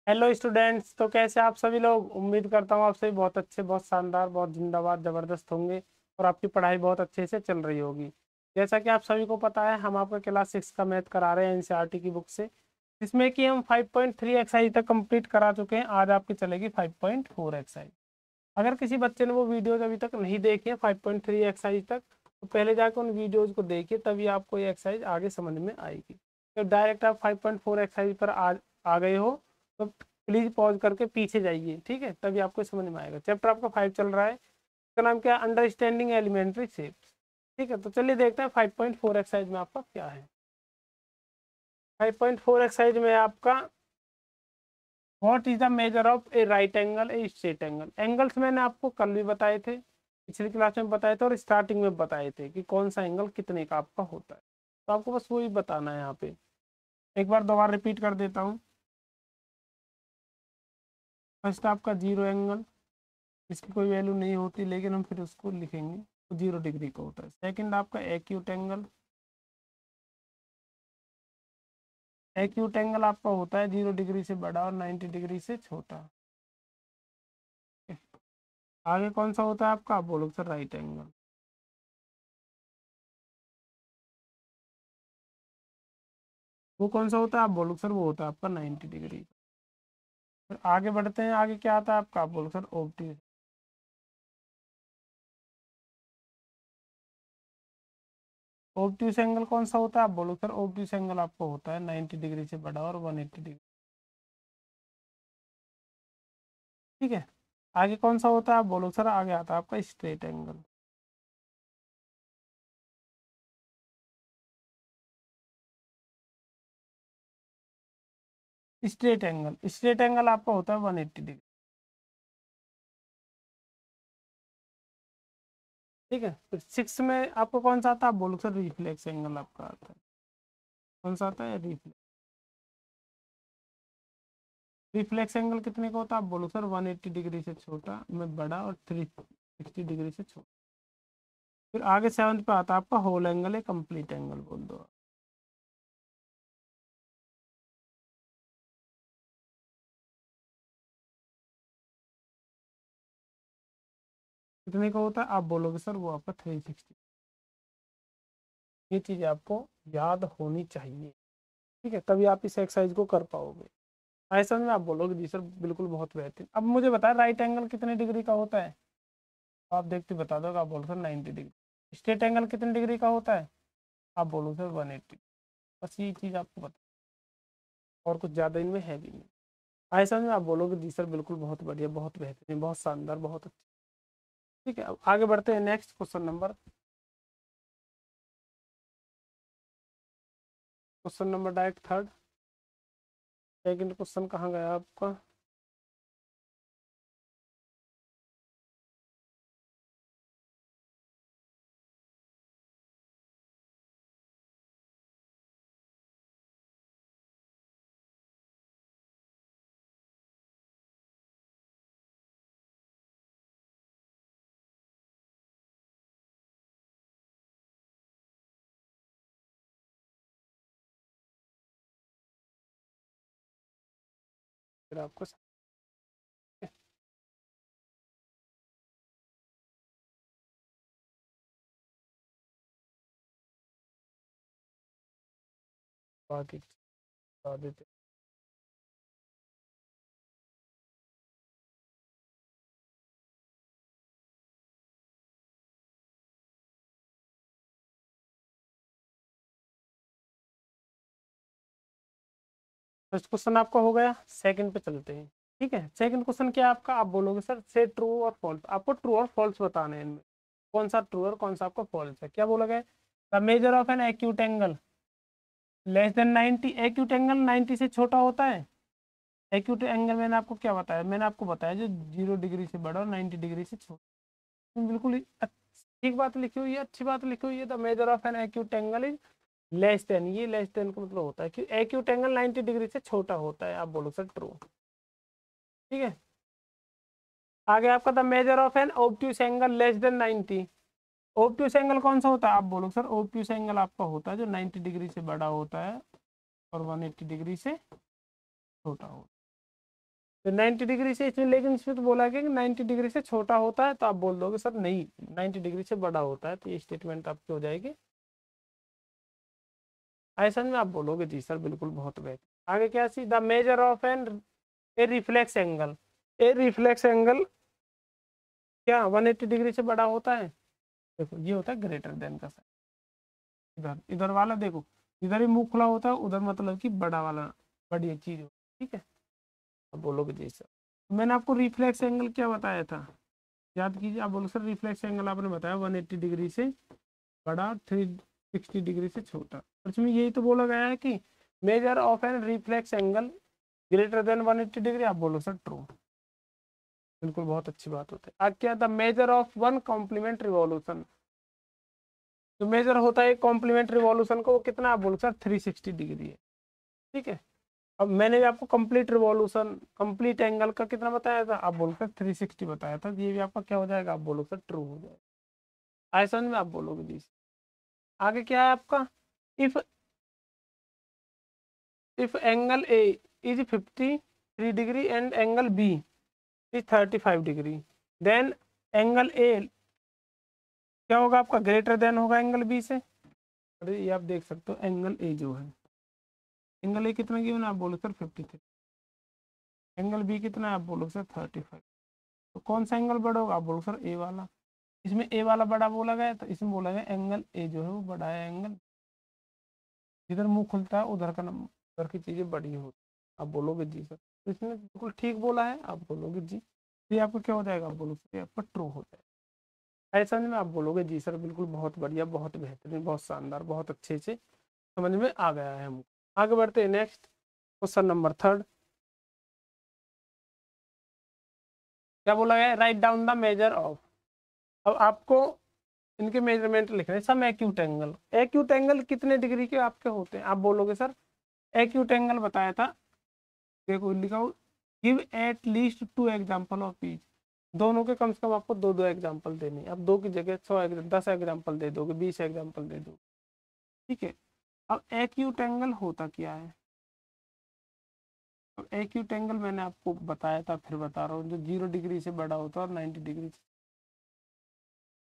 Hello students. तो कैसे आप सभी लोग? उम्मीद करता हूँ आप सभी बहुत अच्छे, बहुत शानदार, बहुत जिंदाबाद, ज़बरदस्त होंगे और आपकी पढ़ाई बहुत अच्छे से चल रही होगी। जैसा कि आप सभी को पता है, हम आपका क्लास 6 का मैथ करा रहे हैं एनसीईआरटी की बुक से, जिसमें कि हम 5.3 एक्सरसाइज तक कंप्लीट करा चुके हैं। आज आपकी चलेगी 5.4 एक्सरसाइज। अगर किसी बच्चे ने वो वीडियोज अभी तक नहीं देखी है 5.3 एक्सरसाइज तक, तो पहले जाकर उन वीडियोज को देखिए, तभी आपको ये एक्सरसाइज आगे समझ में आएगी। तो डायरेक्ट आप 5.4 एक्सरसाइज पर आ गए हो तो प्लीज पॉज करके पीछे जाइए, ठीक है? तभी आपको समझ में आएगा। चैप्टर आपका 5 चल रहा है, इसका नाम क्या है? Understanding elementary shapes. ठीक है, तो चलिए देखते हैं 5.4 एक्सरसाइज में आपका क्या है। 5.4 एक्सरसाइज में आपका what is the measure of a right angle A straight angle. Angles मैंने आपको कल भी बताए थे, पिछली क्लास में बताए थे और स्टार्टिंग में बताए थे कि कौन सा एंगल कितने का आपका होता है। तो आपको बस वही बताना है यहाँ पे। एक बार दोबारा रिपीट कर देता हूँ। फर्स्ट आपका जीरो एंगल, इसकी कोई वैल्यू नहीं होती लेकिन हम फिर उसको लिखेंगे, तो 0 डिग्री का होता है। सेकंड आपका एक्यूट एंगल। एक्यूट एंगल आपका होता है 0 डिग्री से बड़ा और 90 डिग्री से छोटा। आगे कौन सा होता है आपका? आप बोलो सर राइट एंगल। वो कौन सा होता है? आप बोलो सर वो होता है आपका 90 डिग्री। फिर आगे बढ़ते हैं, आगे क्या आता है आपका? आप बोलो सर ऑब्ट्यूज। ऑब्ट्यूज एंगल कौन सा होता है? आप बोलो सर ऑब्ट्यूज एंगल आपको होता है 90 डिग्री से बड़ा और 180 डिग्री। ठीक है, आगे कौन सा होता है? आप बोलो सर आगे आता है आपका स्ट्रेट एंगल। स्ट्रेट एंगल आपका होता है 180 डिग्री। ठीक है, फिर 6 में आपको कौन सा आता है? आप बोलो सर रिफ्लेक्स एंगल आपका आता है। कौन सा आता है? रिफ्लेक्स। रिफ्लेक्स एंगल कितने का होता है? आप बोलो सर 180 डिग्री से छोटा में बड़ा और 360 डिग्री से छोटा। फिर आगे 7 पे आता है आपका होल एंगल है, कंप्लीट एंगल बोल दो आप। कितने का होता है? आप बोलोगे सर वो आपका 360। ये चीज़ आपको याद होनी चाहिए, ठीक है? तभी आप इस एक्सरसाइज को कर पाओगे। ऐसा में आप बोलोगे जी सर बिल्कुल बहुत बेहतरीन। अब मुझे बताया राइट एंगल कितने डिग्री का होता है? आप देखते बता दो। आप बोलो सर 90 डिग्री। स्ट्रेट एंगल कितने डिग्री का होता है? आप बोलो सर 180। बस ये चीज़ आपको पता, और कुछ ज़्यादा इनमें है भी नहीं। ऐसा में आप बोलोगे जी सर बिल्कुल बहुत बढ़िया, बहुत बेहतरीन, बहुत शानदार, बहुत अच्छा। ठीक है, अब आगे बढ़ते हैं next question number direct third. Second question कहाँ गया आपका? फिर आपको बाकी बता देते। फर्स्ट क्वेश्चन आपका हो गया, सेकंड पे चलते हैं। ठीक है, सेकंड क्वेश्चन क्या है आपका? आप बोलोगे सर से ट्रू और फॉल्स। आपको ट्रू और फॉल्स बताने हैं इनमें, कौन सा ट्रू और कौन सा आपका फॉल्स है। क्या बोला गया? The measure of an acute angle less than 90। Acute angle 90 से छोटा होता है। एक्यूट एंगल मैंने आपको क्या बताया? मैंने आपको बताया जो 0 डिग्री से बड़ा और 90 डिग्री से छोटा। बिल्कुल ही ठीक बात लिखी हुई है, अच्छी बात लिखी हुई है। The measure of an acute angle is less then. ये लेस देन का मतलब होता है कि एक्यूट एंगल 90 डिग्री से छोटा होता है। आप बोलो सर ट्रू। ठीक है, आगे आपका the measure of an obtuse angle less than 90। Obtuse angle कौन सा होता है? आप बोलो सर ऑब्ट्यूस एंगल आपका होता है जो 90 डिग्री से बड़ा होता है और 180 डिग्री से छोटा होता है। तो 90 डिग्री से इसमें, लेकिन इसमें तो बोला गया कि 90 डिग्री से छोटा होता है, तो आप बोल दोगे सर नहीं 90 डिग्री से बड़ा होता है, तो ये स्टेटमेंट आपकी हो जाएगी। ऐसा में आप बोलोगे जी सर बिल्कुल बहुत बेहतर। आगे क्या see, the measure of an a reflex angle, a reflex angle क्या 180 डिग्री से बड़ा होता है? देखो ये होता है ग्रेटर देन का साइन। इधर इधर वाला देखो, इधर ही मुंह खुला होता है, उधर मतलब कि बड़ा वाला, बड़ी चीज हो, ठीक है। अब बोलोगे जी सर, मैंने आपको रिफ्लेक्स एंगल क्या बताया था, याद कीजिए। आप बोलो सर रिफ्लेक्स एंगल आपने बताया 180 डिग्री से बड़ा, 360 डिग्री से छोटा। और इसमें यही तो बोला गया है कि measure of an reflex angle greater than 180 degree, आप बोलो सर ट्रू, बिल्कुल बहुत अच्छी बात होती है। आज क्या था, measure of one complement revolution, जो मेजर होता है कॉम्प्लीमेंट रिवॉल्यूशन को, वो कितना, आप बोलो सर 360 डिग्री है, ठीक है। अब मैंने भी आपको कंप्लीट रिवॉल्यूशन, कंप्लीट एंगल का कितना बताया था, आप बोलो सर 360 बताया था, ये भी आपका क्या हो जाएगा, आप बोलो सर ट्रू हो जाएगा। ऐसा में आप बोलोगे जी। आगे क्या है आपका, if if angle A is 53 degree and angle B is 35 degree, then angle A क्या होगा आपका, ग्रेटर देन होगा एंगल बी से। अरे ये आप देख सकते हो, एंगल ए जो है, एंगल ए कितना गिवन है, आप बोलो सर 53, एंगल बी कितना है, आप बोलो सर 35। तो कौन सा एंगल बड़ा होगा, आप बोलो सर ए वाला। इसमें ए वाला बड़ा बोला गया, तो इसमें बोला गया एंगल ए जो है वो बड़ा है एंगल, जिधर मुंह खुलता है उधर का उधर की चीजें बड़ी होती, आप बोलोगे जी सर। तो इसने बिल्कुल ठीक बोला है, आप बोलोगे जी। ये आपको क्या हो जाएगा, आप बोलो सर, ये आपका ट्रू हो जाएगा। ऐसा में आप बोलोगे जी सर बिल्कुल बहुत बढ़िया, बहुत बेहतरीन, बहुत शानदार, बहुत अच्छे से समझ में आ गया है हमको। आगे बढ़ते हैं, नेक्स्ट क्वेश्चन नंबर थर्ड। क्या बोला गया, right down the measure of. अब आपको इनके मेजरमेंट लिखने, सम एक्यूट एंगल, एक्यूट एंगल कितने डिग्री के आपके होते हैं, आप बोलोगे सर एक्यूट एंगल बताया था, देखो लिखा हो, give at least 2 example of each, दोनों के कम से कम आपको दो दो एग्जाम्पल देने, अब दो की जगह 10 एग्जाम्पल दे दोगे, 20 एग्जाम्पल दे दोगे, ठीक है। अब एक्यूट एंगल होता क्या है, अब एक्यूट एंगल मैंने आपको बताया था, फिर बता रहा हूँ, जो 0 डिग्री से बड़ा होता है और 90 डिग्री से।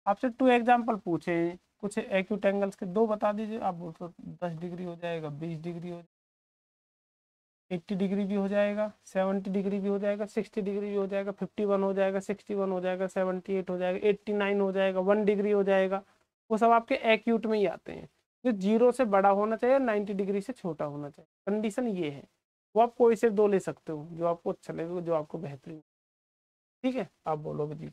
आपसे 2 एग्जाम्पल पूछे, कुछ एक्यूट एंगल्स के दो बता दीजिए, आप बोल तो 10 डिग्री हो जाएगा, 20 डिग्री हो, 80 डिग्री भी हो जाएगा, 70 डिग्री भी हो जाएगा, 60 डिग्री भी हो जाएगा, 51 हो जाएगा, 61 हो जाएगा, 78 हो जाएगा, 89 हो जाएगा, 1 डिग्री हो जाएगा। वो सब आपके एक्यूट में ही आते हैं, जो 0 से बड़ा होना चाहिए, 90 डिग्री से छोटा होना चाहिए, कंडीशन ये है। वो आप कोई से दो ले सकते हो, जो आपको अच्छा लगे, जो आपको बेहतरीन, ठीक है। आप बोलोगे जी।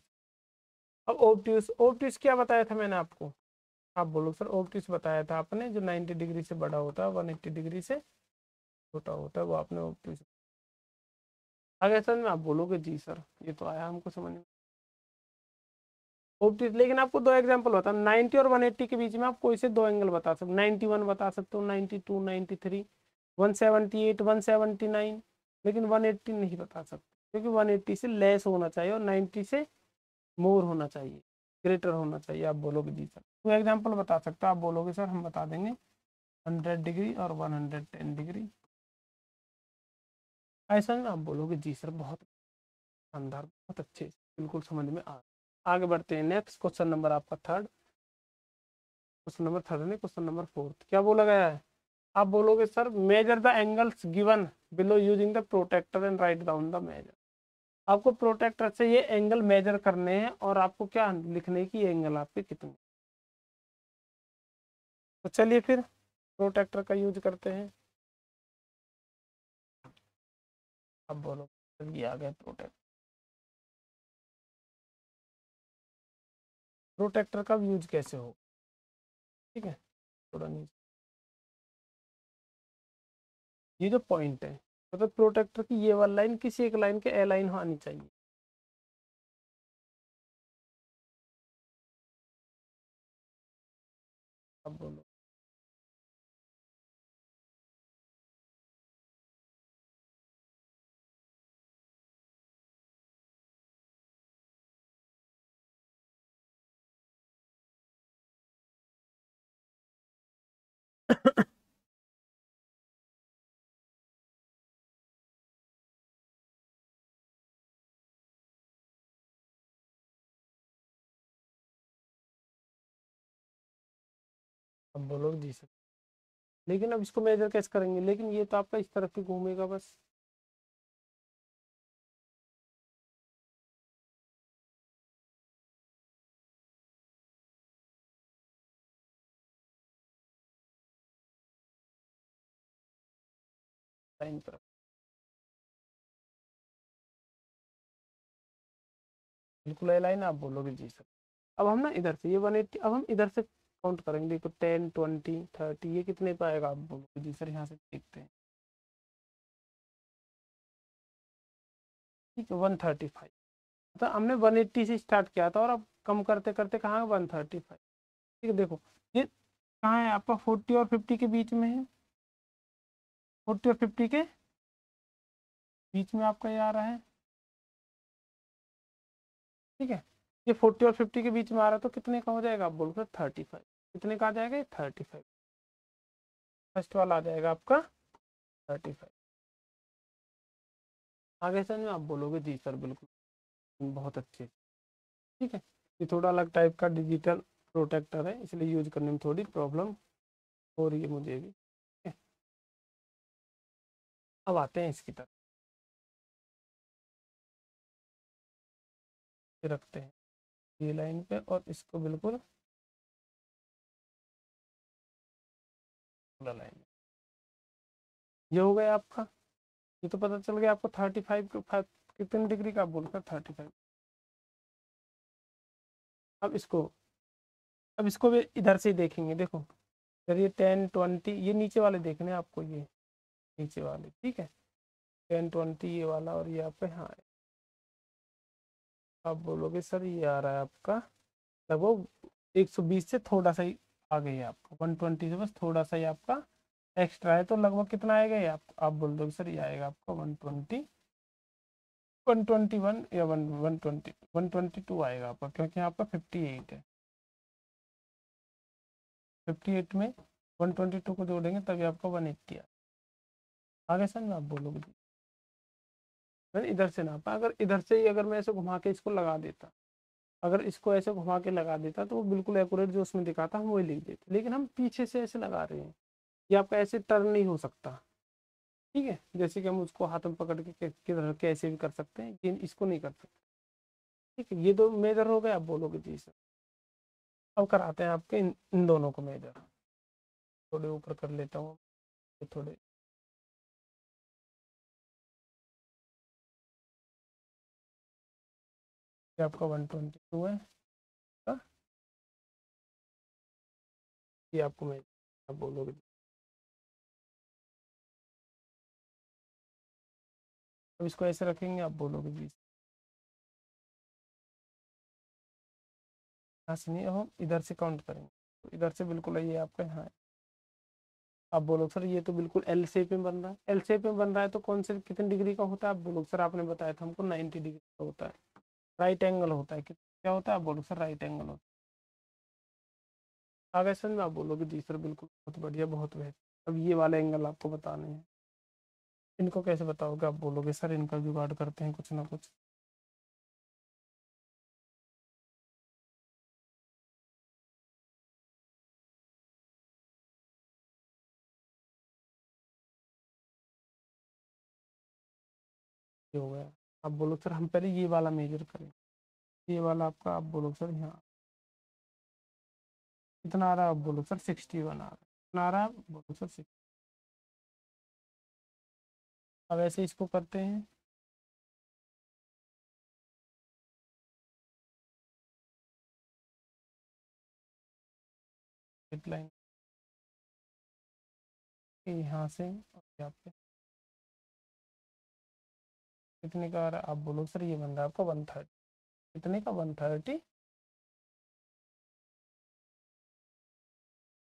अब ओब्ट्यूस, ओब्ट्यूस क्या बताया था मैंने आपको, आप बोलो सर ओब्ट्यूस बताया था आपने, जो 90 डिग्री से बड़ा होता है, 180 डिग्री से छोटा होता है, वो आपने ओब्ट्यूस। आगे सर में आप बोलोगे जी सर ये तो आया हमको समझ में। ओब्ट्यूस, लेकिन आपको दो एग्जांपल बता, 90 और 180 के बीच में आप कोई से दो एंगल बता सकते, 91 बता सकते हो, 92, 93, 178, 179, लेकिन 180 नहीं बता सकते, क्योंकि 180 से लेस होना चाहिए और 90 से मोर होना चाहिए, ग्रेटर होना चाहिए। आप बोलोगे जी सर, तो एग्जाम्पल बता सकते हो, आप बोलोगे सर हम बता देंगे 100 डिग्री और 110 डिग्री। ऐसा में आप बोलोगे जी सर बहुत शानदार, बहुत अच्छे, बिल्कुल समझ में आ। आगे बढ़ते हैं, नेक्स्ट क्वेश्चन नंबर आपका थर्ड, क्वेश्चन नंबर थर्ड नहीं, क्वेश्चन नंबर फोर्थ। क्या बोला गया है, आप बोलोगे sir measure the angles given below using the protector and write down the measure. आपको प्रोटेक्टर से ये एंगल मेजर करने हैं, और आपको क्या लिखने की एंगल आपके कितने। तो चलिए फिर प्रोटेक्टर का यूज करते हैं। अब बोलो, चलिए आ गए प्रोटेक्टर। प्रोटेक्टर का यूज कैसे हो, ठीक है, थोड़ा नीचे, ये जो पॉइंट है, मतलब प्रोटेक्टर की ये वाली लाइन किसी एक लाइन के ए लाइन आनी चाहिए। अब बोलो, अब बोलोगे जी सर, लेकिन अब इसको मेजर कैसे करेंगे, लेकिन ये तो आपका इस तरफ ही घूमेगा बस। लाइन पर बिल्कुल है लाइन, आप बोलोगे जी सर। अब हम ना इधर से ये 180, अब हम इधर से काउंट करेंगे, देखो 10 20 30, ये कितने पे आएगा आप बोलोगे जी सर, यहाँ से देखते हैं। ठीक है 135, तो हमने 180 से स्टार्ट किया था और अब कम करते करते कहाँ 135। ठीक है देखो, ये कहाँ है आपका, 40 और 50 के बीच में है, 40 और 50 के बीच में आपका ये आ रहा है। ठीक है, ये 40 और 50 के बीच में आ रहा है, तो कितने का हो जाएगा आप बोलो सर 35, कितने का आ जाएगा ये 35, फर्स्ट वाला आ जाएगा आपका 35। आगे समझ में आप बोलोगे जी सर बिल्कुल बहुत अच्छे। ठीक है, ये थोड़ा अलग टाइप का डिजिटल प्रोटेक्टर है, इसलिए यूज करने में थोड़ी प्रॉब्लम हो रही है मुझे भी। ठीक है, अब आते हैं इसकी तरफ, ये रखते हैं ये लाइन पे और इसको बिल्कुल लाइन, ये हो गया आपका। ये तो पता चल गया आपको 35 के 5 कितने डिग्री का, आप बोलकर 35। अब इसको, अब इसको भी इधर से ही देखेंगे, देखो सर ये 10 20, ये नीचे वाले देखने हैं आपको, ये नीचे वाले। ठीक है 10 20 ये वाला, और ये आपका यहाँ है। आप बोलोगे सर ये आ रहा है आपका लगभग 120 से थोड़ा सा ही आगे है आपका, 120 से बस थोड़ा सा ही आपका एक्स्ट्रा है, तो लगभग कितना आएगा ये आप बोल दोगे सर ये आएगा आपका 120 121 या 120 122 आएगा आपका, क्योंकि यहाँ पर 58 है, 58 में 122 को जोड़ेंगे तभी आपका 180 आगे सर में आप बोलोगे। मैंने इधर से नापा, अगर इधर से ही अगर मैं ऐसे घुमा के इसको लगा देता, अगर इसको ऐसे घुमा के लगा देता तो वो बिल्कुल एक्यूरेट जो उसमें दिखाता हम वही लिख देते, लेकिन हम पीछे से ऐसे लगा रहे हैं, ये आपका ऐसे टर्न नहीं हो सकता। ठीक है, जैसे कि हम उसको हाथ में पकड़ के किधर कैसे भी कर सकते हैं, लेकिन इसको नहीं कर सकते। ठीक है, ये दो मेजर हो गए, आप बोलोगे जी सर। अब कराते हैं आपके इन दोनों को मेजर, थोड़े ऊपर कर लेता हूँ, थोड़े ये आपका 122 है, हाँ, ये आपको मेजर, आप बोलोगे अब इसको ऐसे रखेंगे, आप बोलोगे जी। यहाँ से नहीं, अब हम इधर से काउंट करेंगे, तो इधर से बिल्कुल ये आपका यहाँ है। आप बोलो सर ये तो बिल्कुल एल शेप में बन रहा है, एल शेप में बन रहा है तो कौन से कितने डिग्री का होता है, आप बोलो सर, आपने बताया था हमको 90 डिग्री का होता है, राइट एंगल होता है, क्या होता है आप बोलो सर, राइट एंगल होता है। आगे समझ में आप बोलोगे जी सर बिल्कुल बहुत बढ़िया बहुत बेहतर। अब ये वाले एंगल आपको बताने हैं, इनको कैसे बताओगे, आप बोलोगे सर इनका जुगाड़ करते हैं कुछ ना कुछ। ये हो गया, आप बोलो सर हम पहले ये वाला मेजर करें, ये वाला आपका, आप बोलो सर यहाँ कितना आ रहा है, आप बोलो सर 61 आ रहा है, कितना आ रहा है आप बोलो सर 60। अब ऐसे इसको करते हैं, एक लाइन यहाँ से, और यहाँ पे कितने का आ रहा है, आप बोलो सर ये बन रहा है आपका 130, कितने का 130।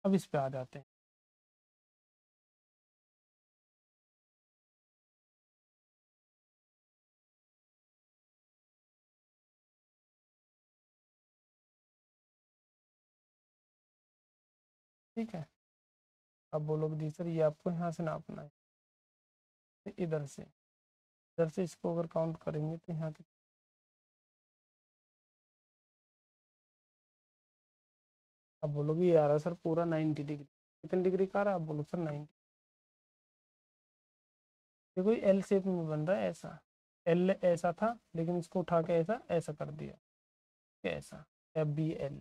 अब इस पे आ जाते हैं, ठीक है। अब बोलोगे जी सर ये आपको यहाँ से नापना है, इधर से इसको अगर काउंट करेंगे तो यहाँ के, आप बोलोगे ये आ रहा है सर पूरा 90 डिग्री। कितने डिग्री का आ रहा है? आप बोलो सर 90। देखो ये एल शेप में बन रहा है ऐसा, एल ऐसा था लेकिन इसको उठा के ऐसा ऐसा कर दिया, ऐसा FBL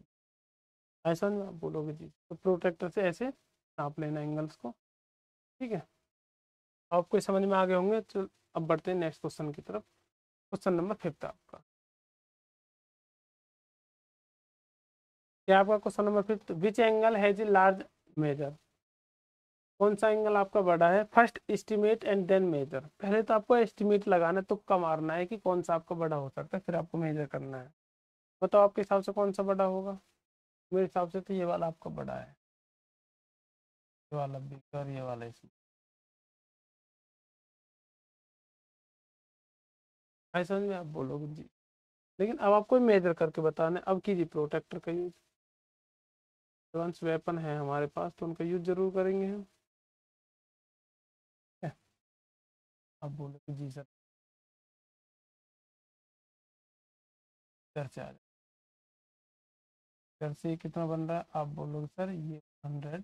ऐसा नहीं आप बोलोगे जी। तो प्रोटेक्टर से ऐसे नाप लेना एंगल्स को, ठीक है। आपको समझ में आ गए होंगे। तो अब बढ़ते हैं नेक्स्ट क्वेश्चन की तरफ। क्वेश्चन नंबर 5 आपका क्या? आपका question number 5, which angle has a large measure? कौन सा एंगल आपका बड़ा है? First estimate and then measure. पहले तो आपको एस्टिमेट लगाना है, तुक्का मारना है कि कौन सा आपका बड़ा हो सकता है, फिर आपको मेजर करना है। बताओ आपके हिसाब से कौन सा बड़ा होगा? मेरे हिसाब से तो ये वाला आपका बड़ा है, ये वाला भी और ये वाला इसमें। ऐसा नहीं आप बोलोगे जी, लेकिन अब आपको मेजर करके बताना है। अब कीजिए प्रोटेक्टर का यूज। एडवांस वेपन है हमारे पास तो उनका यूज जरूर करेंगे हम। क्या आप बोलोगे जी सर, इधर से आ जाए, इधर से ये कितना बन रहा है? आप बोलोगे सर ये 112,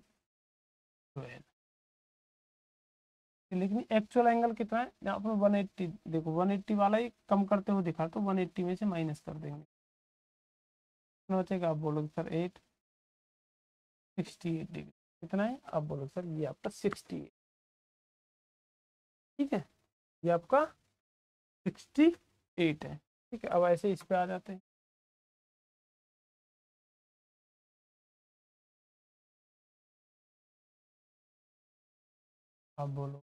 लेकिन एक्चुअल एंगल कितना है? यहाँ पर 180। देखो 180 वाला ही कम करते हुए दिखा, तो 180 में से माइनस कर देंगे, कितना बचेगा? आप बोलोगे सर 868 डिग्री। कितना है? आप बोलोगे सर ये आपका 68, ठीक है, ये आपका 68 है, ठीक है। अब ऐसे इस पे आ जाते हैं। आप बोलो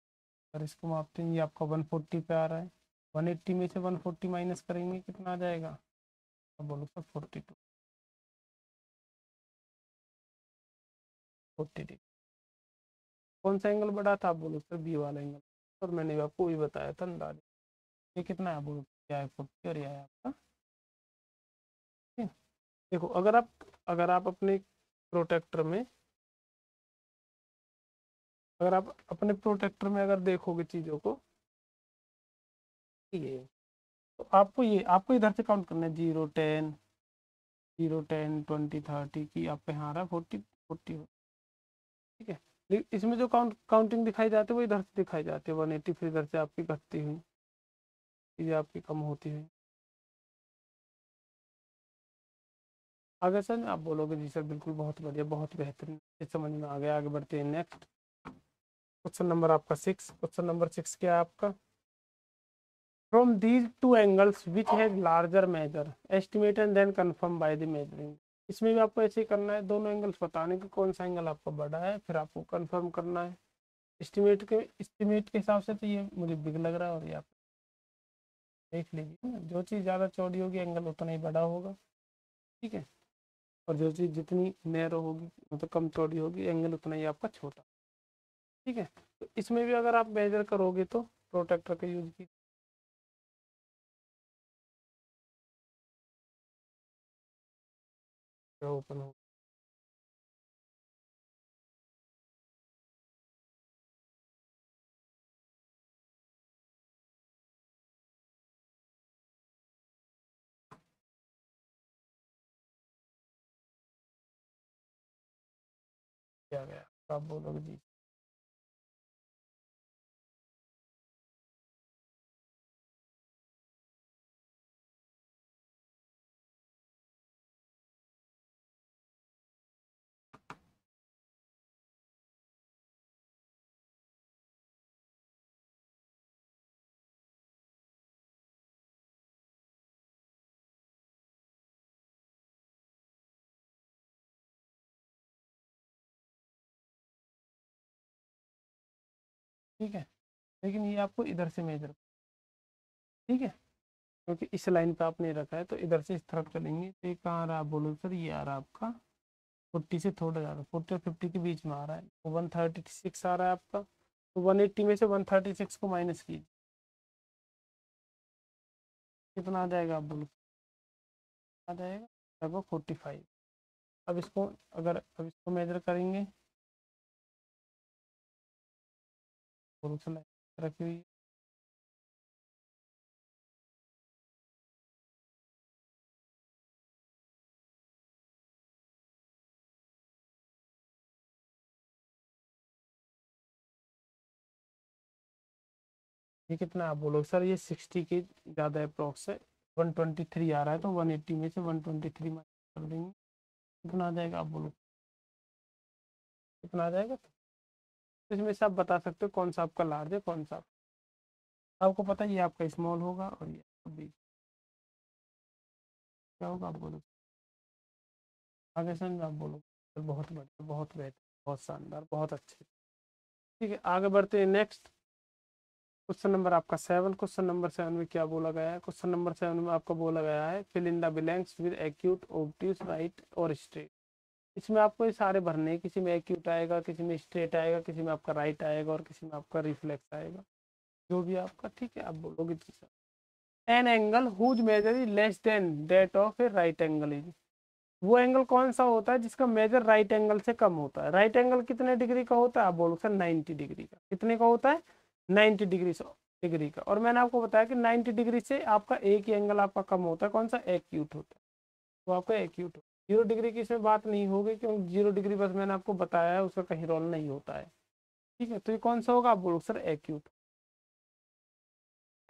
सर इसको मापते हैं, ये आपका 140 पे आ रहा है। 180 में से 140 माइनस करेंगे, कितना आ जाएगा? अब बोलो सर 42, 40 डिग्री। कौन सा एंगल बढ़ा था? आप बोलो सर बी वाला एंगल। सर मैंने आपको वही बताया था अंदाज। ये कितना है? आप बोलो क्या है? 40 और ये है आपका, ठीक है? देखो अगर आप अपने प्रोटेक्टर में, अगर आप अपने प्रोटेक्टर में अगर देखोगे चीज़ों को, ये तो आपको इधर से काउंट करना है, 0 10, 0 10 20 30 की आप पे यहाँ आ रहा है 40 40, ठीक है। लेकिन इसमें जो काउंटिंग दिखाई जाती है वो इधर से दिखाई जाती है 180, फिर इधर से आपकी घटती हुई चीज़ें आपकी कम होती हुई। आगे सर आप बोलोगे जी सर बिल्कुल बहुत बढ़िया बहुत बेहतरीन, ये समझ में आ गया। आगे बढ़ते हैं नेक्स्ट क्वेश्चन नंबर आपका 6। क्वेश्चन नंबर 6 क्या है आपका? From these two angles which has larger measure estimate and then confirm by the measuring. इसमें भी आपको ऐसे ही करना है, दोनों एंगल्स बताने कि कौन सा एंगल आपका बड़ा है, फिर आपको कंफर्म करना है। एस्टिमेट के हिसाब से तो ये मुझे बिग लग रहा है, और ये आप देख लीजिए ना, जो चीज़ ज़्यादा चौड़ी होगी एंगल उतना ही बड़ा होगा, ठीक है। और जो चीज़ जितनी नैरो होगी मतलब कम चौड़ी होगी एंगल उतना ही आपका छोटा, ठीक है। तो इसमें भी अगर आप मेजर करोगे तो प्रोटेक्टर का यूज की ओपन हो किया गया, तो आप बोलोगे जी ठीक है। लेकिन ये आपको इधर से मेजर, ठीक है, क्योंकि इस लाइन पे आपने रखा है तो इधर से इस तरफ चलेंगे तो ये कहाँ आ रहा है? आप बोलो सर ये आ रहा है आपका 40 से थोड़ा ज़्यादा, 40 और 50 के बीच में आ रहा है, तो 136 आ रहा है आपका। तो 180 में से 136 को माइनस कीजिए, कितना आ जाएगा? आप बोलो आ जाएगा लगभग 45। अब इसको अगर अब इसको मेजर करेंगे, बोलो सर रखी हुई है, ये कितना आप बोलोगे सर, ये 60 के ज़्यादा अप्रोक्स है, 123 आ रहा है, तो 180 में से 123 माइनस कर देंगे, कितना आ जाएगा आप बोलो, कितना आ जाएगा। तो इसमें से आप बता सकते हो कौन सा आपका लार्ज है, कौन सा आपको पता है, ये आपका स्मॉल होगा और ये आपका बिग, क्या होगा आप बोलो आगे समझ में, आप बोलो तो बहुत बढ़िया, बहुत बेहतर, बहुत शानदार, बहुत अच्छे। ठीक है, आगे बढ़ते हैं नेक्स्ट। क्वेश्चन नंबर आपका 7, क्वेश्चन नंबर 7 में क्या बोला गया है, क्वेश्चन नंबर 7 में आपको बोला गया है fill in the blanks with acute, obtuse, right और स्ट्रेट। इसमें आपको ये सारे भरने हैं, किसी में एक्यूट आएगा, किसी में स्ट्रेट आएगा, किसी में आपका राइट आएगा और किसी में आपका रिफ्लेक्स आएगा, जो भी आपका। ठीक है, आप बोलोगे an angle whose measure is less than that of a right angle is. वो एंगल कौन सा होता है जिसका मेजर राइट एंगल से कम होता है। राइट एंगल कितने डिग्री का होता है, आप बोलो सर 90 डिग्री का। कितने का होता है, 90 डिग्री का। और मैंने आपको बताया कि 90 डिग्री से आपका एक ही एंगल आपका कम होता है, कौन सा, एक्यूट होता है, तो आपका एक्यूट हो। 0 डिग्री की इसमें बात नहीं होगी, क्योंकि 0 डिग्री बस मैंने आपको बताया है, उसका कहीं रोल नहीं होता है। ठीक है, तो ये कौन सा होगा, आप बोलो sir acute.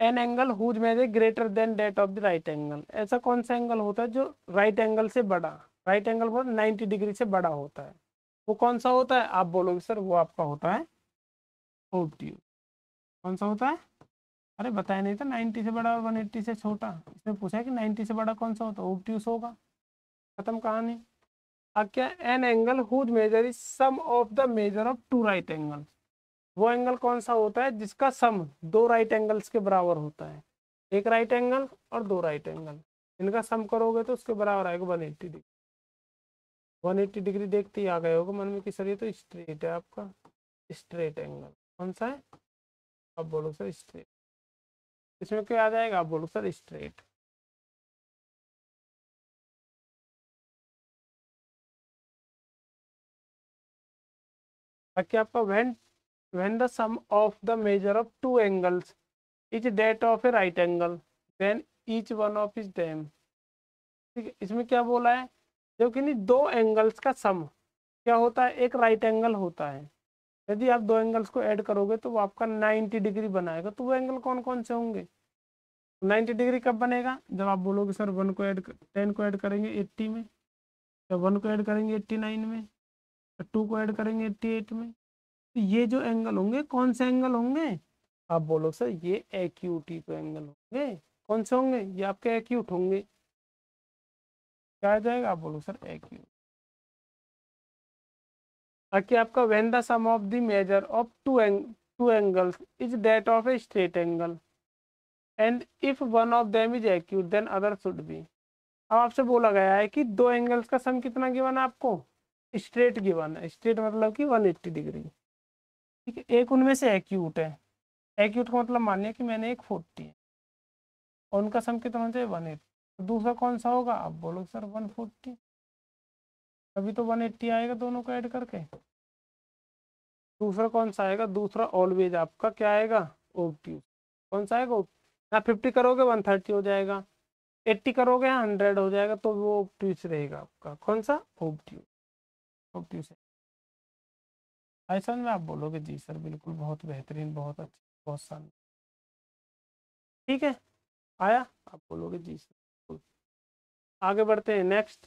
An angle whose measure greater than that of the right angle, ऐसा कौन सा एंगल होता है जो राइट एंगल से बड़ा, राइट एंगल पर 90 डिग्री से बड़ा होता है, वो कौन सा होता है, आप बोलोगे सर वो आपका होता है ऑब्ट्यूज। कौन सा होता है, अरे बताया नहीं था, 90 से बड़ा और 180 से छोटा, इसने पूछा है कि 90 से बड़ा कौन सा होता है, ऑब्ट्यूज होगा, खत्म कहानी। अब क्या, an angle whose measure is sum of the measure of two right angle, वो एंगल कौन सा होता है जिसका सम दो राइट एंगल्स के बराबर होता है। एक राइट एंगल और दो राइट एंगल, इनका सम करोगे तो उसके बराबर आएगा 180 डिग्री। 180 डिग्री देखते ही आ गए होगा मन में कि सर ये तो स्ट्रेट है आपका, स्ट्रेट एंगल कौन सा है, आप बोलो सर स्ट्रेट। इसमें क्या आ जाएगा, आप बोलो सर स्ट्रेट। बाकी आपका when the sum of the measure of two angles is that of a right angle then each one of is them। ठीक है, इसमें क्या बोला है, जो कि नहीं दो एंगल्स का सम क्या होता है, एक राइट एंगल होता है। यदि आप दो एंगल्स को ऐड करोगे तो वो आपका 90 डिग्री बनाएगा, तो वो एंगल कौन कौन से होंगे। 90 डिग्री कब बनेगा, जब आप बोलोगे सर 10 को ऐड करेंगे 80 में, या 1 को ऐड करेंगे 89 में, 2 को ऐड करेंगे 88 में। तो ये जो एंगल होंगे कौन से एंगल होंगे, आप बोलो सर ये एक्यूटी पे एंगल होंगे। कौन से होंगे, ये आपके एक्यूट होंगे। क्या आ जाएगा, आप बोलो सर एक्यूट। ताकि आपका when the sum of the measure of two angles is that of a straight angle and if one of them is acute then other should be. अब आपसे बोला गया है कि दो एंगल्स का सम कितना गिवन है आपको, स्ट्रेट गिवन है, स्ट्रेट मतलब कि 180 डिग्री। ठीक है, एक उनमें से एक्यूट है, एक्यूट का मतलब मानिए कि मैंने एक 40 है और उनका सम कितना होना चाहिए 180, तो दूसरा कौन सा होगा, आप बोलो सर 140। अभी तो 180 आएगा दोनों को ऐड करके, दूसरा कौन सा आएगा, दूसरा ऑलवेज आपका क्या आएगा, ऑब्ट्यूज। कौन सा आएगा, ना 50 करोगे 130 हो जाएगा, 80 करोगे 100 हो जाएगा, तो वो ऑब्ट्यूज रहेगा आपका, कौन सा, ऑब्ट्यूज। ऑब्ट्यूज ऐसा में आप बोलोगे जी सर बिल्कुल, बहुत बेहतरीन, बहुत अच्छा, बहुत शानदार। ठीक है, आया, आप बोलोगे जी सर। आगे बढ़ते हैं next.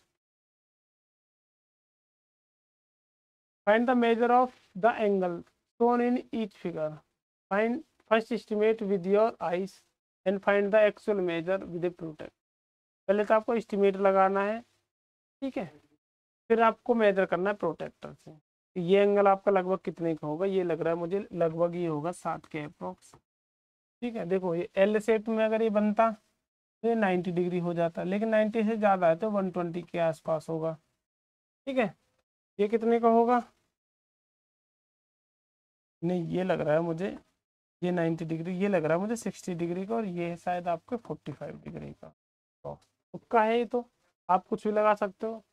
Find the measure of the angle shown in each figure. Find first estimate with your eyes and find the actual measure with a protractor. पहले तो आपको estimate लगाना है, ठीक है, फिर आपको मेजर करना है प्रोटेक्टर से। ये एंगल आपका लगभग कितने का होगा, ये लग रहा है मुझे लगभग ये होगा 7 के अप्रोक्स। ठीक है, देखो ये एल शेप में अगर ये बनता तो ये 90 डिग्री हो जाता, लेकिन 90 से ज़्यादा है तो 120 के आसपास होगा। ठीक है, ये कितने का होगा, नहीं ये लग रहा है मुझे, ये 90 डिग्री, ये लग रहा है मुझे 60 डिग्री का, और ये है शायद आपके 45 डिग्री का। तो तुक्का है ये, तो आप कुछ भी लगा सकते हो।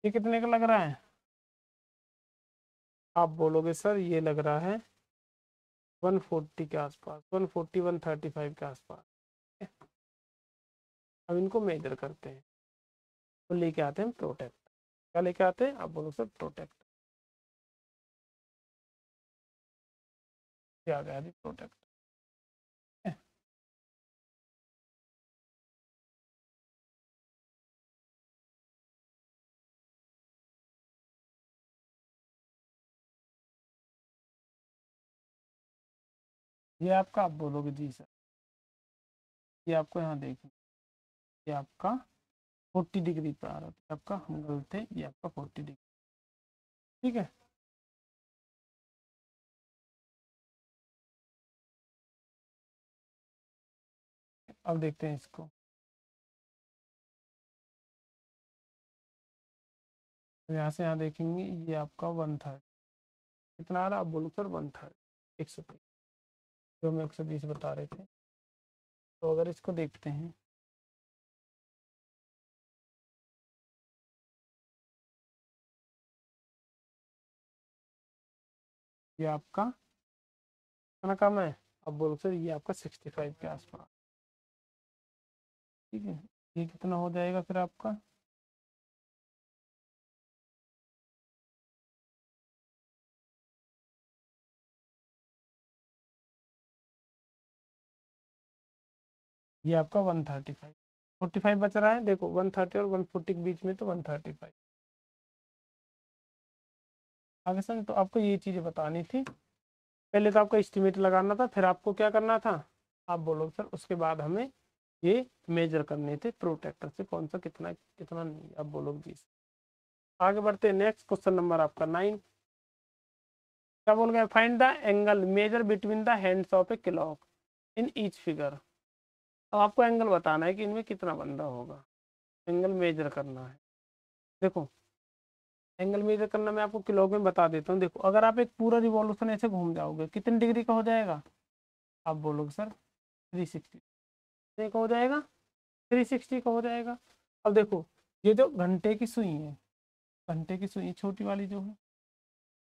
ये कितने का लग रहा है, आप बोलोगे सर ये लग रहा है 140 के आसपास, 140 135 के आसपास। अब इनको मेजर करते हैं, तो लेके आते हैं प्रोटेक्ट। क्या लेके आते हैं, आप बोलो सर प्रोटेक्ट। क्या आ गया जी, प्रोटेक्ट। ये आपका आप बोलोगे जी सर, ये आपको यहाँ देखना, ये आपका 40 डिग्री पे आ रहा था, आपका हम गलत थे, ये आपका 40 डिग्री। ठीक है, अब देखते हैं इसको। तो यहाँ से यहाँ देखेंगे, ये आपका 130 कितना आ रहा, आप बोलो सर 130, 130, जो हम 120 बता रहे थे। तो अगर इसको देखते हैं, ये आपका कितना कम है, अब बोलो सर ये आपका 65 के आसपास। ठीक है, ये कितना हो जाएगा फिर आपका, ये आपका 135, 45 बच रहा है, देखो 130 और 140 के बीच में, तो 135 आगे सर। तो आपको ये चीज़ें बतानी थी, पहले तो आपको एस्टिमेट लगाना था, फिर आपको क्या करना था, आप बोलो सर, उसके बाद हमें ये मेजर करने थे प्रोटेक्टर से, कौन सा कितना कितना नहीं, आप बोलोगे जी। आगे बढ़ते हैं, नेक्स्ट क्वेश्चन नंबर आपका 9। क्या बोल गया, find the angle measure between the hands of a clock in each figure. अब आपको एंगल बताना है कि इनमें कितना बंदा होगा, एंगल मेजर करना है। देखो, एंगल मेजर करना मैं आपको क्लॉक में बता देता हूँ। देखो, अगर आप एक पूरा रिवॉल्यूशन ऐसे घूम जाओगे, कितनी डिग्री का हो जाएगा, आप बोलोगे सर 360 का हो जाएगा, 360 का हो जाएगा। अब देखो, ये जो घंटे की सुई है, घंटे की सुई छोटी वाली जो है,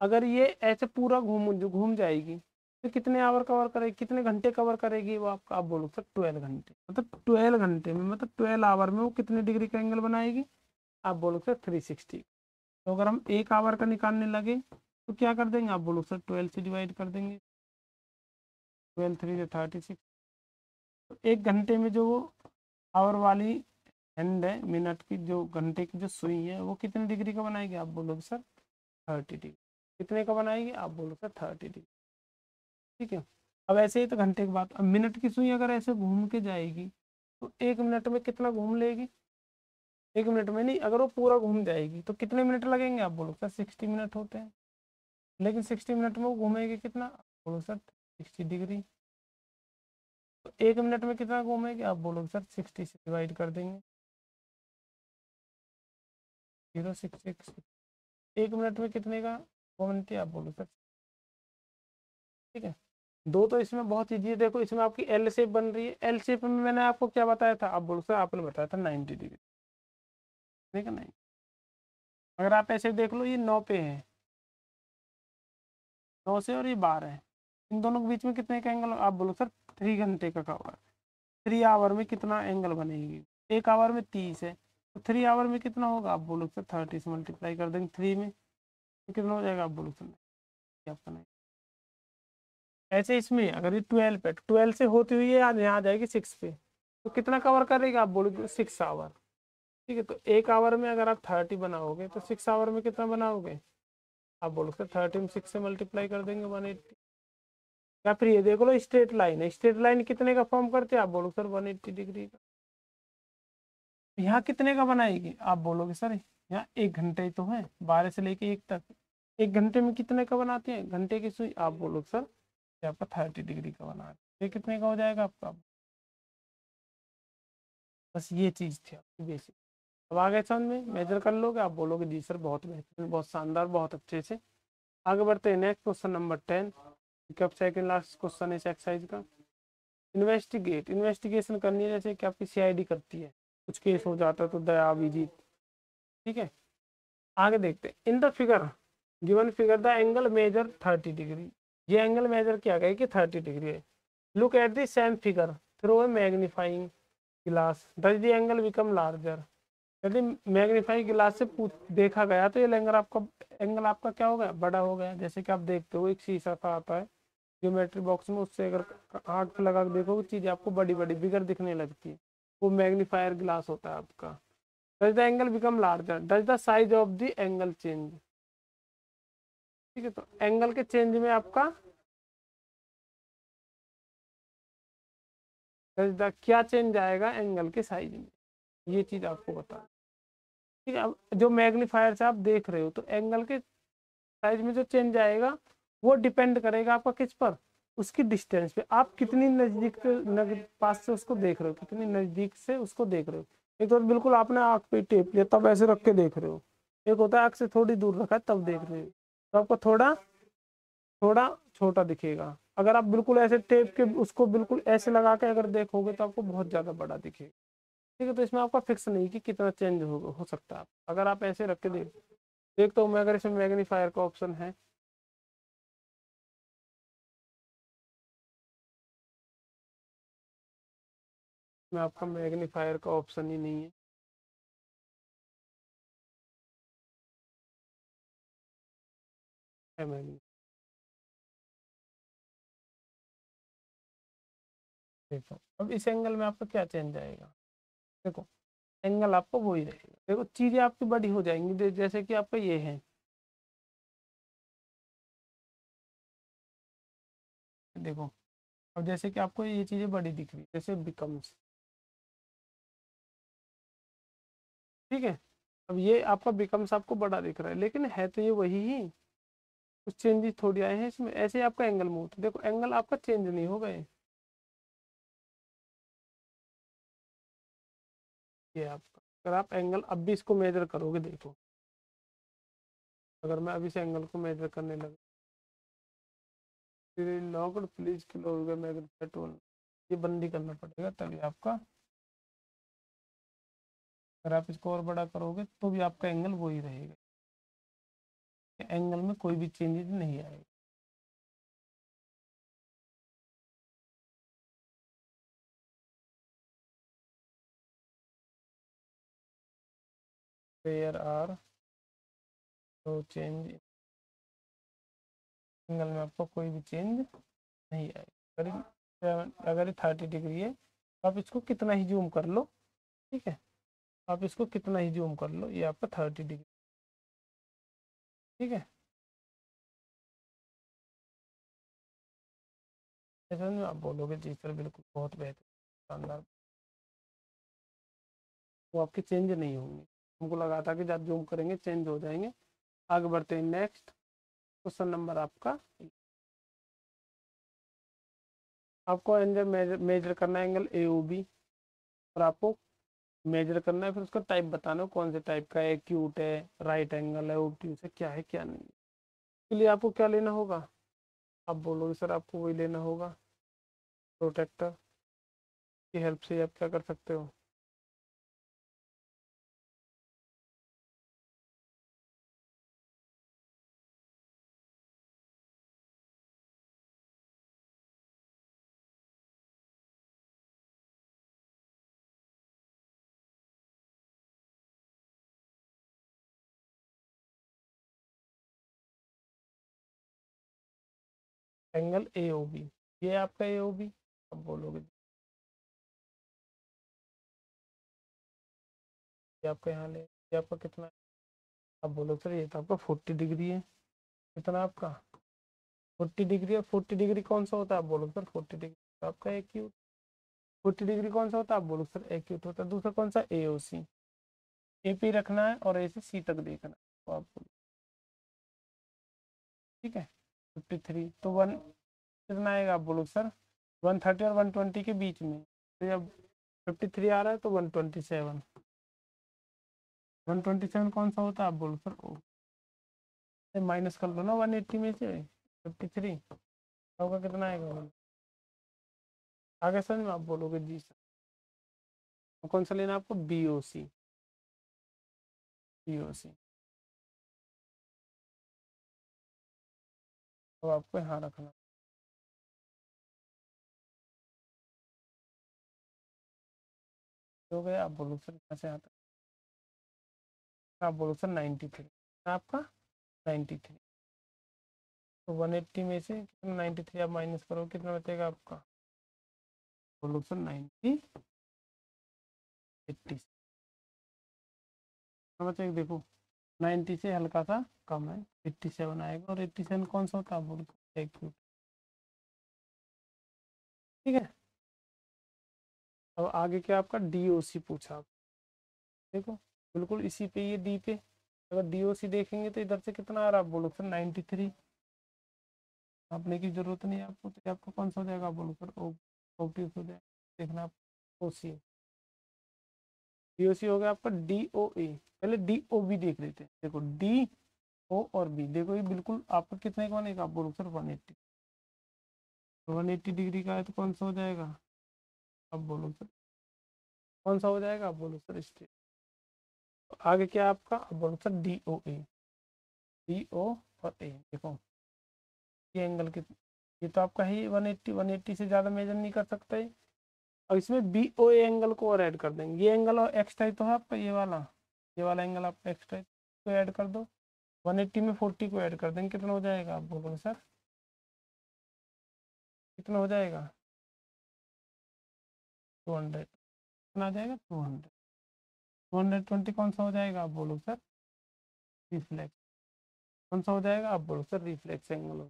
अगर ये ऐसे पूरा घूम जाएगी, तो कितने आवर कवर करेगी, कितने घंटे कवर करेगी वो आपका, आप बोलो सर 12 घंटे, मतलब 12 घंटे में, मतलब 12 आवर में वो कितने डिग्री का एंगल बनाएगी, आप बोलो सर 360। तो अगर हम एक आवर का निकालने लगे तो क्या कर देंगे, आप बोलो सर 12 से डिवाइड कर देंगे, 12 3 36। तो एक घंटे में जो वो आवर वाली एंड है, मिनट की जो घंटे की जो सुई है, वो कितने डिग्री का बनाएगी, आप बोलोगे सर 30 डिग्री। कितने का बनाएगी, आप बोलो सर 30 डिग्री। ठीक है, अब ऐसे ही तो घंटे के बाद, अब मिनट की सुई अगर ऐसे घूम के जाएगी, तो एक मिनट में कितना घूम लेगी, एक मिनट में नहीं, अगर वो पूरा घूम जाएगी तो कितने मिनट लगेंगे, आप बोलो सर 60 मिनट होते हैं, लेकिन 60 मिनट में वो घूमेगी कितना, आप बोलो सर 60 डिग्री। तो एक मिनट में कितना घूमेगी, आप बोलो सर 60 से डिवाइड कर देंगे, 066। एक मिनट में कितने का वो बनती है, आप बोलो सर। ठीक है, दो तो इसमें बहुत ईजी है। देखो, इसमें आपकी एल शेप बन रही है, एल शेप में मैंने आपको क्या बताया था, आप बोलो सर आपने बताया था 90 डिग्री। ठीक है, नहीं, अगर आप ऐसे देख लो, ये 9 पे है, 9 से, और ये 12 है, इन दोनों के बीच में कितने का एंगल, आप बोलो सर 3 घंटे का कवर, 3 आवर में कितना एंगल बनेगी, एक आवर में 30 है, तो 3 आवर में कितना होगा, आप बोलो सर 30 से मल्टीप्लाई कर देंगे 3 में, तो कितना हो जाएगा, आप बोलो सर, आपका नहीं। ऐसे इसमें अगर ये 12 पे, 12 से होती हुई है यहाँ आ जाएगी 6 पे, तो कितना कवर करेगा, आप बोलोगे 6 आवर। ठीक है, तो एक आवर में अगर आप 30 बनाओगे, तो 6 आवर में कितना बनाओगे, आप बोलो सर 30 में 6 से मल्टीप्लाई कर देंगे 180। या फिर ये देख लो, स्ट्रेट लाइन है, स्ट्रेट लाइन कितने का फॉर्म करते हैं, आप बोलो सर 180 डिग्री का। यहाँ कितने का बनाएगी, आप बोलोगे सर यहाँ 1 घंटे ही तो है, 12 से लेके 1 तक, 1 घंटे में कितने का बनाते हैं घंटे की सुई, आप बोलो सर ये आपका 30 डिग्री का बना है, ये कितने का हो जाएगा आपका। बस ये चीज़ थी आपकी बेसिक। अब आगे समझ में, मेजर कर लोगे, आप बोलोगे जी सर बहुत बेहतरीन, बहुत शानदार, बहुत अच्छे से। आगे बढ़ते हैं, नेक्स्ट क्वेश्चन नंबर 10, कब सेकंड लास्ट क्वेश्चन है इस एक्सरसाइज का। इन्वेस्टिगेट, इन्वेस्टिगेशन करनी है, जैसे कि आपकी सीआईडी करती है, कुछ केस हो जाता है तो दया विजीत। ठीक है, आगे देखते हैं, in the figure given figure the angle measure 30 degree. ये एंगल मेजर किया गया कि 30 डिग्री है। Look at the same figure through a magnifying glass, does the angle become larger. यदि मैग्नीफाइंग ग्लास से देखा गया तो ये एंगल आपका क्या हो गया, बड़ा हो गया। जैसे कि आप देखते हो एक शीशा सा आता है ज्योमेट्री बॉक्स में, उससे अगर आंख पे लगा के देखो चीजें आपको बड़ी बड़ी बिगर दिखने लगती है, वो मैग्नीफायर ग्लास होता है आपका। Does the angle become larger, does the size of the angle change. ठीक है, तो एंगल के चेंज में आपका क्या चेंज आएगा एंगल के साइज में, ये चीज आपको बता। ठीक है, अब जो मैग्नीफायर से आप देख रहे हो तो एंगल के साइज में जो चेंज आएगा वो डिपेंड करेगा आपका किस पर, उसकी डिस्टेंस पे, आप कितनी नजदीक से पास से उसको देख रहे हो, कितनी नजदीक से उसको देख रहे हो। एक तो बिल्कुल आपने आंख पे टेप लिया तब ऐसे रख के देख रहे हो, एक होता है आंख से थोड़ी दूर रखा है तब देख रहे हो, तो आपको थोड़ा थोड़ा छोटा दिखेगा। अगर आप बिल्कुल ऐसे टेप के उसको बिल्कुल ऐसे लगा के अगर देखोगे तो आपको बहुत ज्यादा बड़ा दिखेगा। ठीक है, तो इसमें आपका फिक्स नहीं कि कितना चेंज हो सकता है। अगर आप ऐसे रख के देख तो मैं, अगर इसमें मैग्नीफायर का ऑप्शन है, में आपका मैग्नीफायर का ऑप्शन ही नहीं है मैग्नी। देखो अब इस एंगल में आपका क्या चेंज आएगा, देखो एंगल आपका वही रहेगा। देखो चीजें आपकी बड़ी हो जाएंगी, जैसे कि आपका ये है, देखो अब जैसे कि आपको ये चीजें बड़ी दिख रही जैसे बिकम्स, ठीक है। अब ये आपका बिकम्स आपको बड़ा दिख रहा है लेकिन है तो ये वही ही, कुछ चेंजेस थोड़ी आए हैं इसमें। ऐसे ही आपका एंगल मूव, देखो एंगल आपका चेंज नहीं हो गए। ये आपका, अगर आप एंगल अब भी इसको मेजर करोगे, देखो अगर मैं अभी से एंगल को मेजर करने लगा, log please kilo magnified tool, ये बंद ही करना पड़ेगा तभी आपका, अगर आप इसको और बड़ा करोगे तो भी आपका एंगल वही रहेगा, एंगल में कोई भी चेंजेस नहीं आएगा। There are no change, angle में आपको कोई भी चेंज नहीं आएगा। अगर ये 30 डिग्री है तो आप इसको कितना ही जूम कर लो, ठीक है, आप इसको कितना ही जूम कर लो ये आपका 30 डिग्री, ठीक है। ऐसा नहीं आप बोलोगे जी सर बिल्कुल बहुत बेहतर शानदार, वो आपके चेंज नहीं होंगे। हमको लगा था कि जब जूम करेंगे चेंज हो जाएंगे। आगे बढ़ते हैं, नेक्स्ट क्वेश्चन नंबर आपका, आपको एंगल मेजर करना है एंगल ए ओ बी, और आपको मेजर करना है, फिर उसका टाइप बताना है कौन से टाइप का है, एक्यूट है, राइट एंगल है, ऑब्ट्यूज है, क्या है क्या नहीं है। इसके लिए आपको क्या लेना होगा, आप बोलोगे सर आपको वही लेना होगा, प्रोटेक्टर की हेल्प से आप क्या कर सकते हो। एंगल ए ओ बी, ये आपका ए ओ बी, अब बोलोगे ये आपका यहाँ ले, ये आपका कितना है, अब बोलो सर ये तो आपका 40 डिग्री है, कितना आपका 40 डिग्री है। 40 डिग्री कौन सा होता है, आप बोलो सर 40 डिग्री तो आपका एक्यूट। 40 डिग्री कौन सा होता है, आप बोलो सर एक्यूट होता है। दूसरा कौन सा, ए ओ सी, ए पी रखना है और ए से सी तक देखना है, तो आप बोलो, ठीक है। 53 तो वन कितना आएगा, आप बोलो सर 130 और 120 के बीच में, तो जब 53 आ रहा है तो 127, 127 कौन सा होता है, आप बोलो सर ओ, माइनस कर लो ना 180 में से 53, होगा कितना आएगा, आगे समझ में आप बोलोगे जी सर। तो कौन सा लेना है आपको, बी ओ सी, बी ओ सी, तो आपको यहाँ रखना, हो गया। आप बोलो सर यहाँ से यहाँ तक, आप बोलो सर 93, आपका 93, तो 180 में से कितना 93 आप माइनस करो कितना बचेगा आपका, बोलो सर 90 80 बचेगा, देखो 90 से हल्का सा कम है, 87 आएगा, और 87 कौन सा होता है, बोलो एक क्यूब, ठीक है। अब आगे क्या आपका DOC पूछा आप, देखो बिल्कुल इसी पे, ये डी पे अगर DOC देखेंगे तो इधर से कितना आ रहा है, आप बोलो सर 93। आपने की जरूरत नहीं है आपको, तो आपका कौन सा हो जाएगा, आप बोलो सर ऑब्वियस हो जाएगा, देखना आप OC। DOC हो गया आपका DOA। पहले DOB देख लेते हैं, देखो DO और B, देखो ये बिल्कुल आपका कितने का बनेगा, आप बोलो सर 180। 180 डिग्री का है तो कौन सा हो जाएगा, आप बोलो सर कौन सा हो जाएगा, आप बोलो सर स्ट्रेट। तो आगे क्या आपका, आप बोलो सर DOA। DO और A, देखो ये एंगल कितना, ये तो आपका ही 180, 180 से ज़्यादा मेजर नहीं कर सकते। और इसमें BOA एंगल को और ऐड कर देंगे, ये एंगल और एक्स्ट्रा तो है आपका, ये वाला एंगल आपका एक्स्ट्रा तो ऐड कर दो। 180 में 40 को ऐड कर देंगे, कितना हो जाएगा, आप बोलोगे सर कितना हो जाएगा, 200। कितना आ जाएगा, 200। 220 कौन सा हो जाएगा, आप बोलो सर रिफ्लेक्स। कौन सा हो जाएगा, आप बोलो सर रिफ्लेक्स एंगल।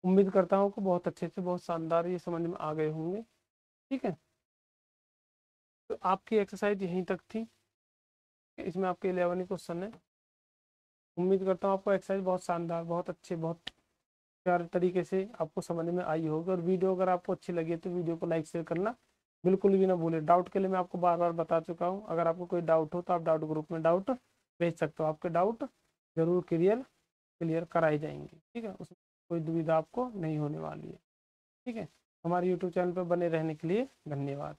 उम्मीद करता हूँ कि बहुत अच्छे से, बहुत शानदार ये समझ में आ गए होंगे। ठीक है, तो आपकी एक्सरसाइज यहीं तक थी, इसमें आपके 11 क्वेश्चन है। उम्मीद करता हूँ आपको एक्सरसाइज बहुत शानदार, बहुत अच्छे, बहुत प्यारे तरीके से आपको समझ में आई होगी। और वीडियो अगर आपको अच्छी लगी तो वीडियो को लाइक शेयर करना बिल्कुल भी ना भूलें। डाउट के लिए मैं आपको बार बार बता चुका हूँ, अगर आपको कोई डाउट हो तो आप डाउट ग्रुप में डाउट भेज सकते हो, आपके डाउट जरूर क्लियर कराई जाएंगे। ठीक है, उसमें कोई दुविधा आपको नहीं होने वाली है। ठीक है, हमारे यूट्यूब चैनल पर बने रहने के लिए धन्यवाद।